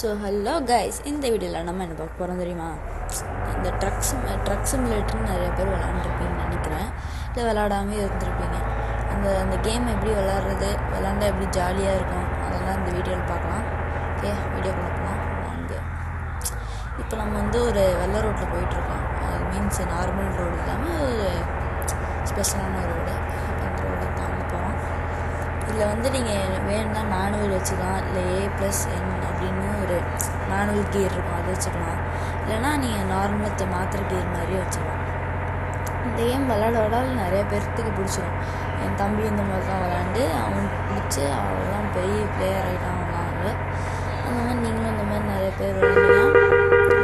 So hello guys, இந்த வீடியோவில் நம்ம என்ன பார்க்க போகிறோம் தெரியுமா? இந்த ட்ரக் சிமுலேட்டர்னு நிறைய பேர் விளாண்டுருப்பீங்கன்னு நினைக்கிறேன். இல்லை விளாடாமே இருந்திருப்பீங்க. அந்த கேம் எப்படி விளாண்டா எப்படி ஜாலியாக இருக்கும், அதெல்லாம் இந்த வீடியோவில் பார்க்கலாம். ஓகே, வீடியோ பார்க்கலாம் வாங்க. இப்போ நம்ம ஒரு வெள்ளை ரோட்டில் போயிட்டுருக்கோம். அது மீன்ஸ் நார்மல் ரோடு இல்லாமல் ஒரு ஸ்பெஷலான ரோடு. இப்போ அந்த ரோடு தாங்க போகிறோம். இதில் நீங்கள் வேணும்னா மேனுவல் வச்சுக்கலாம், இல்லை A+N அப்படின்னு ஒரு மேனுவல் கியர் இருக்கும், அது வச்சுக்கலாம். இல்லைனா நீங்கள் நார்மலத்தை மாத்திர கியர் மாதிரியே வச்சுக்கலாம். இந்த கேம் விளாட நிறைய பேர்த்துக்கு பிடிச்சிடும். என் தம்பி இந்த மாதிரி தான் விளாண்டு அவன் பிடிச்சி அவெல்லாம் பெரிய பிளேயர் ஆகிட்டான் விளாண்டு. அந்த மாதிரி நீங்களும் இந்த மாதிரி நிறைய பேர் விளாண்டிங்கன்னா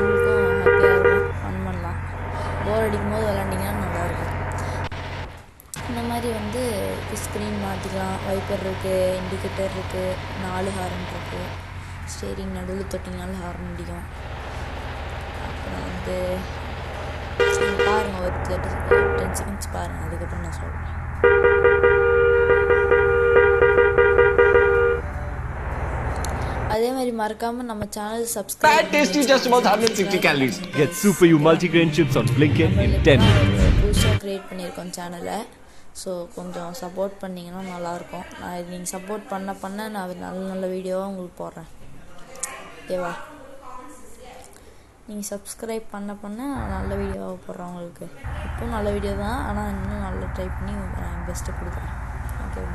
உங்களுக்கும் ஹாப்பியாக இருக்கும், ஃபன் பண்ணலாம். போர் அடிக்கும் போது விளாண்டிங்கன்னா நல்லாயிருக்கும். இந்த மாதிரி ஸ்க்ரீன் மாற்றிக்கலாம். வைப்பர் இருக்குது, இண்டிகேட்டர் இருக்குது, 4 ஹார்ன் இருக்குது. ஸ்டேரிங் நடுவில் தொட்டிங்கனாலும் ஹார்ன் அடிக்கும். அப்புறம் பாருங்கள், ஒரு 10 செகண்ட்ஸ் பாருங்கள், அதுக்கப்புறம் நான் சொல்கிறேன். அதே மாதிரி மறக்காமல் நம்ம channel subscribe. Tasty, just about 150 calories. Get Super U multigrain chips on Blinkit in 10 minutes. புதுசாக க்ரியேட் பண்ணியிருக்கோம் சேனலை. ஸோ கொஞ்சம் சப்போர்ட் பண்ணிங்கன்னா நல்லாயிருக்கும். நீங்கள் சப்போர்ட் பண்ண நான் நல்ல வீடியோவாக உங்களுக்கு போடுறேன். ஓகேவா? நீங்கள் சப்ஸ்கிரைப் பண்ண நல்ல வீடியோவாக போடுறேன் உங்களுக்கு. இப்போவும் நல்ல வீடியோ தான், ஆனால் இன்னும் நல்லா ட்ரை பண்ணி நான் பெஸ்ட்டு கொடுக்குறேன். ஓகேவா?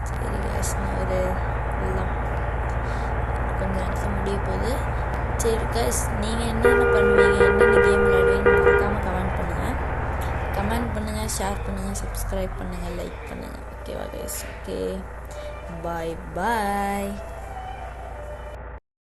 சரி கேஸ், எல்லாம் கொஞ்சம் நேரத்தில் முடிய போகுது. சரி கேஸ், நீங்கள் என்னென்ன பண்ணுவீங்க, என்னென்ன கேம் விளையாடுவீங்கன்னு மறக்காமல் கமெண்ட் பண்ணுங்கள், ஷேர் பண்ணுங்கள், சப்ஸ்கிரைப் பண்ணுங்கள், லைக் பண்ணுங்கள். ஓகேவா கைஸ்? ஓகே, பாய்.